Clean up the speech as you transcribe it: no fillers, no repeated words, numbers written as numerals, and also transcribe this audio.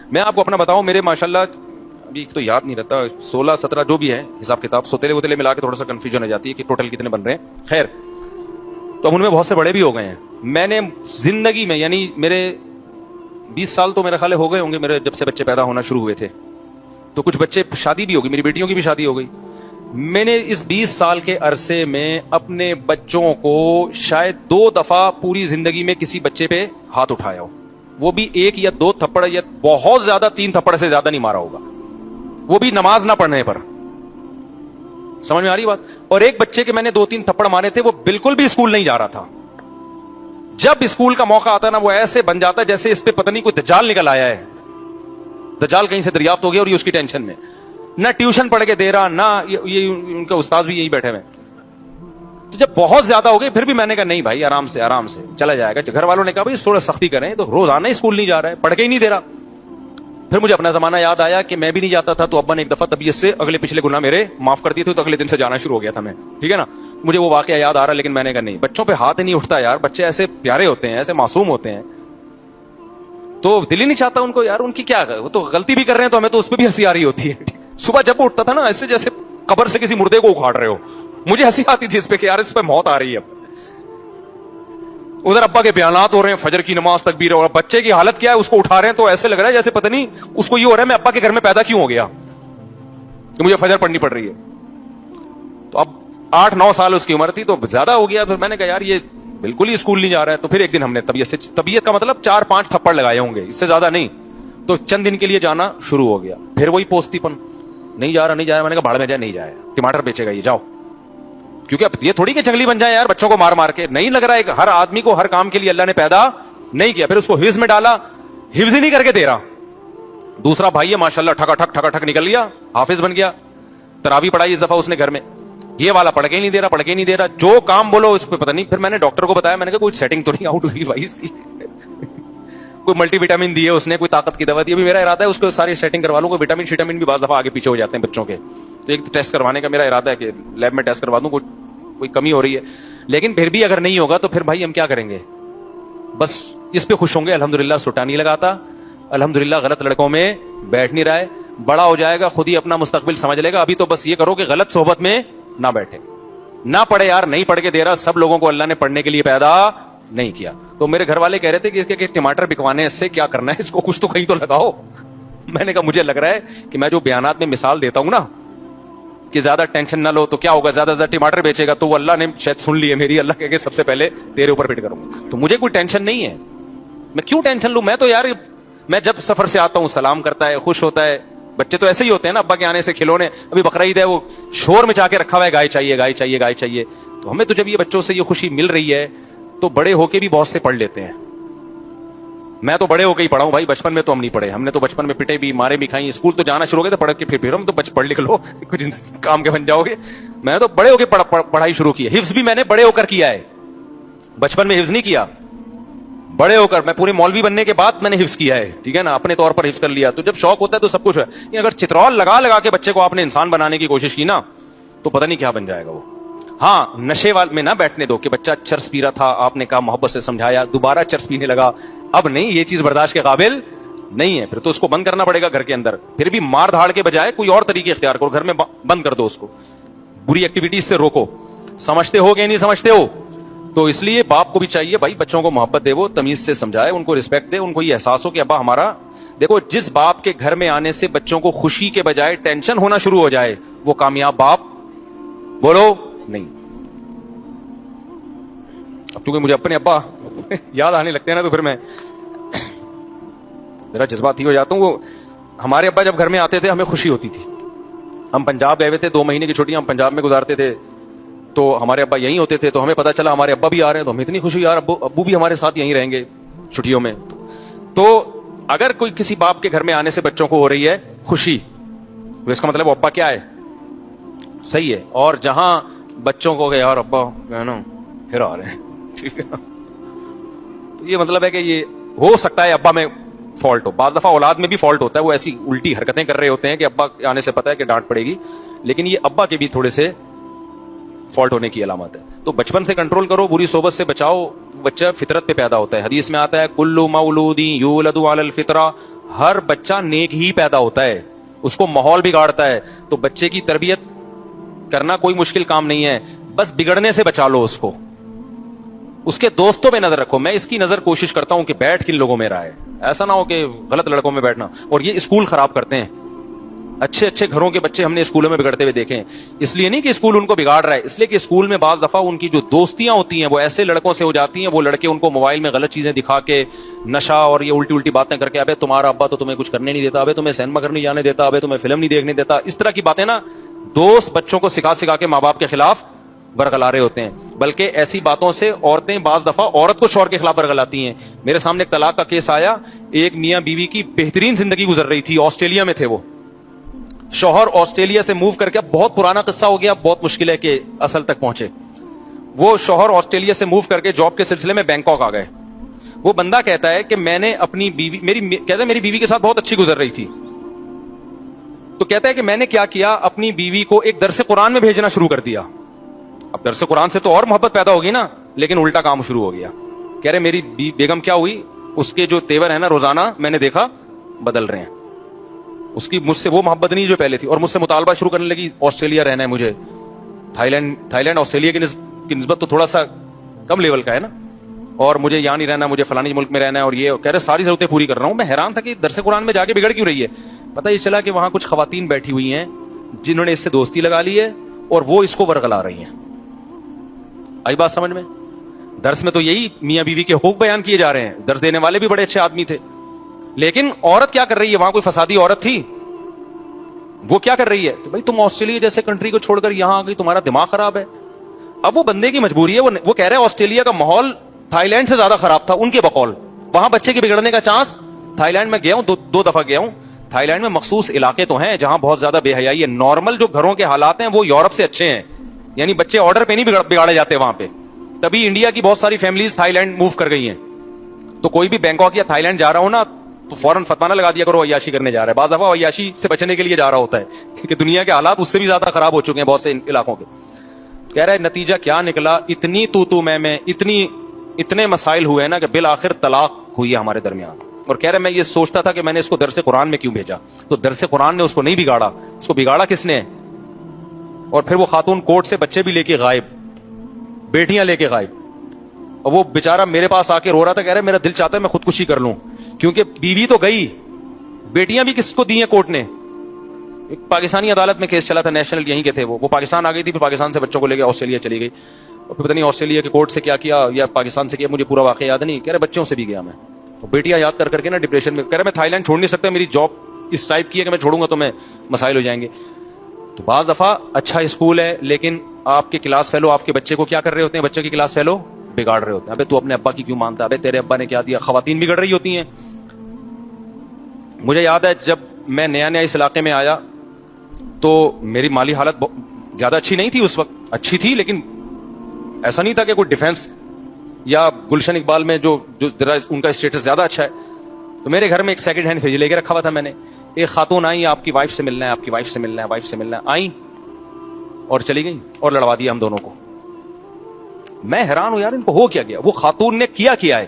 میں آپ کو اپنا بتاؤں, میرے ماشاءاللہ ابھی تو یاد نہیں رہتا, 16-17 جو بھی ہے حساب کتاب, سوتےلے وتیلے ملا کے تھوڑا سا کنفیوژن ہو جاتی ہے کہ ٹوٹل کتنے بن رہے ہیں. خیر, تو ان میں بہت سے بڑے بھی ہو گئے ہیں. میں نے زندگی میں, یعنی میرے 20 سال تو میرے خیال ہو گئے ہوں گے میرے جب سے بچے پیدا ہونا شروع ہوئے تھے, تو کچھ بچے شادی بھی ہوگی, میری بیٹیوں کی بھی شادی ہو گئی. میں نے اس 20 سال کے عرصے میں اپنے بچوں کو شاید 2 دفعہ پوری زندگی میں کسی بچے پہ ہاتھ اٹھایا ہو, وہ بھی 1 یا 2 تھپڑ, یا بہت زیادہ 3 تھپڑ سے زیادہ نہیں مارا ہوگا, وہ بھی نماز نہ پڑھنے پر. سمجھ میں آ رہی بات؟ اور ایک بچے کے میں نے 2-3 تھپڑ مارے تھے, وہ بالکل بھی اسکول نہیں جا رہا تھا. جب اسکول کا موقع آتا نا, وہ ایسے بن جاتا ہے جیسے اس پہ پتہ نہیں کوئی دجال نکل آیا ہے, دجال کہیں سے دریافت ہو گیا اور یہ اس کی ٹینشن میں, نہ ٹیوشن پڑھ کے دے رہا, نہ یہ ان کے استاد بھی یہی بیٹھے ہوئے. تو جب بہت زیادہ ہو گئی, پھر بھی میں نے کہا نہیں بھائی, آرام سے آرام سے چلا جائے گا. گھر والوں نے کہا بھائی تھوڑا سختی کریں, تو روزانہ اسکول نہیں جا رہا ہے, پڑھ کے ہی نہیں دے رہا. پھر مجھے اپنا زمانہ یاد آیا کہ میں بھی نہیں جاتا تھا, تو ابا نے ایک دفعہ طبیعت سے اگلے پچھلے گناہ میرے معاف کر دیے تھے, تو اگلے دن سے جانا شروع ہو گیا تھا میں, ٹھیک ہے نا. مجھے وہ واقعہ یاد آ رہا, لیکن میں نے کہا نہیں, بچوں پہ ہاتھ نہیں اٹھتا یار, بچے ایسے پیارے ہوتے ہیں, ایسے معصوم ہوتے ہیں, تو دل ہی نہیں چاہتا ان کو یار, ان کی کیا, وہ تو غلطی بھی کر رہے ہیں تو ہمیں تو اس پہ بھی ہنسی آ رہی ہوتی ہے. صبح جب اٹھتا تھا نا, ایسے جیسے قبر سے کسی مردے کو اکھاڑ رہے ہو, مجھے ہنسی آتی تھی اس پہ کہ یار اس پہ موت آ رہی ہے. ادھر ابا کے بیانات ہو رہے ہیں, فجر کی نماز تکبیر, اور بچے کی حالت کیا ہے, اس کو اٹھا رہے ہیں تو ایسے لگ رہا ہے جیسے پتہ نہیں اس کو یہ ہو رہا ہے میں ابا کے گھر میں پیدا کیوں ہو گیا کہ مجھے فجر پڑھنی پڑ رہی ہے. تو اب 8-9 سال اس کی عمر تھی, تو زیادہ ہو گیا. پھر میں نے کہا یار یہ بالکل ہی اسکول نہیں جا رہا ہے. تو پھر ایک دن ہم نے طبیعت کا مطلب 4-5 تھپڑ لگائے ہوں گے, اس سے زیادہ نہیں. تو چند دن کے لیے جانا شروع ہو گیا. پھر وہی پوستی پن, نہیں جا رہا نہیں جا رہا. میں نے کہا بھاڑ میں جائے, نہیں جائے, ٹماٹر بیچے گا یہ, جاؤ. کیونکہ اب یہ تھوڑی کہ جنگلی بن جائے یار بچوں کو مار مار کے, نہیں لگ رہا ہے. ہر آدمی کو ہر کام کے لیے اللہ نے پیدا نہیں کیا. پھر اس کو حفظ میں ڈالا, حفظ ہی نہیں کر کے دے رہا. دوسرا بھائی ہے ماشاءاللہ, ٹھکا ٹھک نکل گیا, حافظ بن گیا, تراویح پڑھائی اس دفعہ اس نے گھر میں. یہ والا پڑھ کے ہی نہیں دے رہا, جو کام بولو اس پہ پتہ نہیں. پھر میں نے ڈاکٹر کو بتایا, میں نے کہا کوئی سیٹنگ تو نہیں آؤٹ ہوئی بھائی اس کی, کوئی ملٹی وٹامن دی ہے اس نے, کوئی طاقت کی دوا دی. ابھی میرا ارادہ ہے اس کو ساری سیٹنگ کروا لوں. کوئی وٹامن شیٹامن بھی بعض دفعہ آگے پیچھے ہو جاتے ہیں بچوں کے, تو ایک ٹیسٹ کروانے کا میرا ارادہ ہے کہ لیب میں ٹیسٹ کروا دوں, کوئی کمی ہو رہی ہے. لیکن پھر بھی اگر نہیں ہوگا تو پھر بھائی ہم کیا کریں گے, بس اس پہ خوش ہوں گے. الحمدللہ سٹا نہیں لگاتا, الحمدللہ غلط لڑکوں میں بیٹھ نہیں رہا ہے. بڑا ہو جائے گا خود ہی اپنا مستقبل سمجھ لے گا. ابھی تو بس یہ کرو کہ غلط صحبت میں نہ بیٹھے, نہ پڑھے یار, نہیں پڑھ کے دے رہا. سب لوگوں کو اللہ نے پڑھنے کے لیے پیدا نہیں کیا. تو میرے گھر والے کہہ رہے تھے کہ اس کے ٹماٹر بکوانے سے کیا کرنا ہے, اس کو کچھ تو کہیں تو لگاؤ. میں نے کہا مجھے لگ رہا ہے کہ میں جو بیانات میں مثال دیتا ہوں نا کہ زیادہ ٹینشن نہ لو, تو کیا ہوگا, زیادہ زیادہ ٹماٹر بیچے گا, تو وہ اللہ نے شاید سن لی ہے میری. اللہ کہے کہ سب سے پہلے تیرے اوپر فٹ کروں. تو مجھے کوئی ٹینشن نہیں ہے, میں کیوں ٹینشن لوں. میں تو یار, میں جب سفر سے آتا ہوں سلام کرتا ہے, خوش ہوتا ہے. بچے تو ایسے ہی ہوتے ہیں نا, ابا کے آنے سے کھلونے. ابھی بقرعید ہے, وہ شور مچا کے رکھا ہوا ہے, گائے چاہیے گائے چاہیے گائے چاہیے. تو ہمیں تو جب یہ بچوں سے یہ خوشی مل رہی ہے, تو بڑے ہو کے بھی بہت سے پڑھ لیتے ہیں. میں تو بڑے ہو کے ہی پڑھا ہوں بھائی, بچپن میں تو ہم نہیں پڑھے. ہم نے تو بچپن میں پٹے بھی, مارے بھی کھائی. اسکول تو جانا شروع ہو گئے تو پڑھ کے پھر ہم تو پڑھ لکھ لو, کچھ کام کے بن جاؤ گے. میں تو بڑے ہو کے پڑھائی شروع کی ہے. حفظ بھی میں نے بڑے ہو کر کیا ہے, بچپن میں حفظ نہیں کیا. بڑے ہو کر, میں پورے مولوی بننے کے بعد میں نے حفظ کیا ہے, ٹھیک ہے نا, اپنے طور پر حفظ کر لیا. تو جب شوق ہوتا ہے تو سب کچھ ہے. اگر چترول لگا کے بچے کو آپ نے انسان بنانے کی کوشش کی نا, تو پتہ نہیں کیا بن جائے گا وہ. ہاں, نشے وال میں نہ بیٹھنے دو کہ بچہ چرس پی رہا تھا, آپ نے کہا محبت سے سمجھایا, دوبارہ چرس پینے لگا, اب نہیں, یہ چیز برداشت کے قابل نہیں ہے. پھر تو اس کو بند کرنا پڑے گا گھر کے اندر. پھر بھی مار دھاڑ کے بجائے کوئی اور طریقے اختیار کرو, گھر میں بند کر دو اس کو, بری ایکٹیویٹیز سے روکو. سمجھتے ہو کہ نہیں سمجھتے ہو؟ تو اس لیے باپ کو بھی چاہیے بھائی, بچوں کو محبت دے, وہ تمیز سے سمجھائے, ان کو رسپیکٹ دے, ان کو یہ احساس ہو کہ ابا ہمارا. دیکھو, جس باپ کے گھر میں آنے سے بچوں کو خوشی کے بجائے ٹینشن ہونا شروع ہو جائے, وہ کامیاب باپ بولو نہیں. اب چونکہ مجھے اپنے ابا یاد آنے لگتے ہیں نا, تو پھر میں ذرا جذباتی ہو جاتا ہوں. وہ ہمارے ابا جب گھر میں آتے تھے ہمیں خوشی ہوتی تھی. ہم پنجاب گئے ہوئے تھے, 2 مہینے کی چھٹیاں ہم پنجاب میں گزارتے تھے, تو ہمارے ابا یہیں ہوتے تھے. تو ہمیں پتا چلا ہمارے ابا بھی آ رہے ہیں, تو ہمیں اتنی خوشی, یار ابو بھی ہمارے ساتھ یہیں رہیں گے چھٹیوں میں. تو اگر کوئی کسی باپ کے گھر میں آنے سے بچوں کو ہو رہی ہے خوشی, تو اس کا مطلب ابا کیا ہے, صحیح ہے. اور جہاں بچوں کو کہ یار ابا ہے نا پھر آ رہے ہیں, ٹھیک ہے, تو یہ مطلب ہے کہ یہ ہو سکتا ہے ابا میں فالٹ ہو. بعض دفعہ اولاد میں بھی فالٹ ہوتا ہے, وہ ایسی الٹی حرکتیں کر رہے ہوتے ہیں کہ ابا آنے سے پتا ہے کہ ڈانٹ پڑے گی, لیکن یہ ابا کے بھی تھوڑے سے فالٹ ہونے کی علامت ہے. تو بچپن سے کنٹرول کرو, بری صحبت سے بچاؤ, بچہ فطرت پہ پیدا ہوتا ہے. حدیث میں آتا ہے کلو مولود یولد علی الفطرہ, ہر بچہ نیک ہی پیدا ہوتا ہے, اس کو ماحول بگاڑتا ہے. تو بچے کی تربیت کرنا کوئی مشکل کام نہیں ہے, بس بگڑنے سے بچا لو اس کو. اس کے دوستوں پہ نظر رکھو. میں اس کی نظر کوشش کرتا ہوں کہ بیٹھ کن لوگوں میں رہا ہے, ایسا نہ ہو کہ غلط لڑکوں میں بیٹھنا. اور یہ اسکول خراب کرتے ہیں. اچھے اچھے گھروں کے بچے ہم نے اسکولوں میں بگڑتے ہوئے دیکھے ہیں. اس لیے نہیں کہ اسکول ان کو بگاڑ رہا ہے, اس لیے کہ اسکول میں بعض دفعہ ان کی جو دوستیاں ہوتی ہیں وہ ایسے لڑکوں سے ہو جاتی ہیں, وہ لڑکے ان کو موبائل میں غلط چیزیں دکھا کے, نشہ اور یہ الٹی الٹی باتیں کر کے, ابے تمہارا ابا تو تمہیں کچھ کرنے نہیں دیتا, ابے تمہیں سینما گھر نہیں جانے دیتا, ابے تمہیں فلم نہیں دیکھنے دیتا. اس طرح کی باتیں نا دوست بچوں کو سکھا سکھا کے ماں باپ کے خلاف برگلا رہے ہوتے ہیں. بلکہ ایسی باتوں سے عورتیں بعض دفعہ عورت کو شوہر کے خلاف برگلاتی ہیں. میرے سامنے ایک طلاق کا کیس آیا, ایک میاں بیوی کی بہترین زندگی گزر رہی تھی, آسٹریلیا میں تھے وہ. شوہر آسٹریلیا سے موو کر کے, بہت پرانا قصہ ہو گیا, بہت مشکل ہے کہ اصل تک پہنچے. وہ شوہر آسٹریلیا سے موو کر کے جاب کے سلسلے میں بینکاک آ گئے. وہ بندہ کہتا ہے کہ میں نے اپنی بیوی, میری بیوی کے ساتھ بہت اچھی گزر رہی تھی. تو کہتا ہے کہ میں نے کیا کیا, اپنی بیوی کو ایک درس قرآن میں بھیجنا شروع کر دیا. اب درس قرآن سے تو اور محبت پیدا ہوگی نا, لیکن الٹا کام شروع ہو گیا. کہہ رہے میری بیگم کیا ہوئی, اس کے جو تیور ہے نا روزانہ میں نے دیکھا بدل رہے ہیں. اس کی مجھ سے وہ محبت نہیں جو پہلے تھی, اور مجھ سے مطالبہ شروع کرنے لگی آسٹریلیا رہنا ہے مجھے. تھائی لینڈ آسٹریلیا کی نسبت تو تھوڑا سا کم لیول کا ہے نا, اور مجھے یہاں نہیں رہنا, مجھے فلانی ملک میں رہنا ہے. اور یہ کہہ رہے ساری ضرورتیں پوری کر رہا ہوں. میں حیران تھا کہ درس قرآن میں جا کے بگڑ کیوں رہی ہے. پتہ یہ چلا کہ وہاں کچھ خواتین بیٹھی ہوئی ہیں جنہوں نے اس سے دوستی لگا لی ہے, اور وہ اس کو ورگلا رہی ہیں. آئی بات سمجھ میں؟ درس میں تو یہی میاں بیوی کے حقوق بیان کیے جا رہے ہیں, درس دینے والے بھی بڑے اچھے آدمی تھے. لیکن عورت کیا کر رہی ہے, وہاں کوئی فسادی عورت تھی, وہ کیا کر رہی ہے, تو بھائی تم آسٹریلیا جیسے کنٹری کو چھوڑ کر یہاں آ گئی, تمہارا دماغ خراب ہے. اب وہ بندے کی مجبوری ہے, وہ کہہ رہے ہیں آسٹریلیا کا ماحول تھائی لینڈ سے زیادہ خراب تھا ان کے بقول. وہاں بچے کے بگڑنے کا چانس, تھائی لینڈ میں گیا ہوں, دو دفعہ گیا ہوں. تھائی لینڈ میں مخصوص علاقے تو ہیں جہاں بہت زیادہ بے حیائی ہے. نارمل جو گھروں کے حالات ہیں وہ یورپ سے اچھے ہیں, یعنی بچے آرڈر پہ نہیں بگاڑے جاتے وہاں پہ. تبھی انڈیا کی بہت ساری فیملیز تھائی لینڈ موو کر گئی ہیں. تو کوئی بھی بینکاک یا تھائی لینڈ جا رہا ہو نا, تو فوراً فتوا نہ لگا دیا کرو عیاشی کرنے جا رہا ہے. بعض دفعہ عیاشی سے بچنے کے لیے جا رہا ہوتا ہے, کیونکہ دنیا کے حالات اس سے بھی زیادہ خراب ہو چکے ہیں بہت سے علاقوں کے. کہہ رہا ہے نتیجہ کیا نکلا, اتنی تو میں اتنے مسائل ہوئے نا کہ بالآخر طلاق ہوئی ہے ہمارے درمیان. اور کہہ رہا ہے میں یہ سوچتا تھا کہ میں نے اس کو درس قرآن میں کیوں بھیجا. تو درس قرآن نے اس کو نہیں بگاڑا, اس کو بگاڑا کس نے؟ اور پھر وہ خاتون کورٹ سے بچے بھی لے کے غائب, بیٹیاں لے کے غائب. اور وہ بیچارہ میرے پاس آ کے رو رہا تھا, کہہ رہا ہے میرا دل چاہتا ہے میں خودکشی کر لوں, کیونکہ بیوی تو گئی, بیٹیاں بھی کس کو دی ہیں کورٹ نے. ایک پاکستانی عدالت میں کیس چلا تھا, نیشنل یہیں کے تھے, وہ پاکستان آ گئی تھی, پھر پاکستان سے بچوں کو لے کے آسٹریلیا چلی گئی. اور پھر پتہ نہیں آسٹریلیا کے کورٹ سے کیا یا پاکستان سے کیا, مجھے پورا واقعہ یاد نہیں. کہہ رہے بچوں سے بھی گیا میں, بیٹیاں یاد کر کے نا ڈپریشن میں. کہہ رہے میں تھائی لینڈ چھوڑ نہیں سکتا, میری جاب اس ٹائپ کی ہے کہ میں چھوڑوں گا تو میں مسائل ہو جائیں گے. تو بعض دفعہ اچھا اسکول ہے, لیکن آپ کے کلاس فیلو آپ کے بچے کو کیا کر رہے ہوتے ہیں, بچے کی کلاس فیلو بگاڑ رہے ہوتے ہیں. ابے تو اپنے ابا کی کیوں مانتا ہے, ابے تیرے ابا نے کیا دیا. خواتین بگڑ رہی ہوتی ہیں. مجھے یاد ہے جب میں نیا اس علاقے میں آیا تو میری مالی حالت زیادہ اچھی نہیں تھی اس وقت, اچھی تھی لیکن ایسا نہیں تھا کہ کوئی ڈیفینس یا گلشن اقبال میں جو ان کا اسٹیٹس زیادہ اچھا ہے. تو میرے گھر میں ایک سیکنڈ ہینڈ فریج لے کے رکھا ہوا تھا میں نے. ایک خاتون آئی, آپ کی وائف سے ملنا ہے, آپ کی وائف سے ملنا ہے, وائف سے ملنا ہے, آئیں اور چلی گئی اور لڑوا دیا ہم دونوں کو. میں حیران ہوں یار ان کو ہو کیا گیا. وہ خاتون نے کیا ہے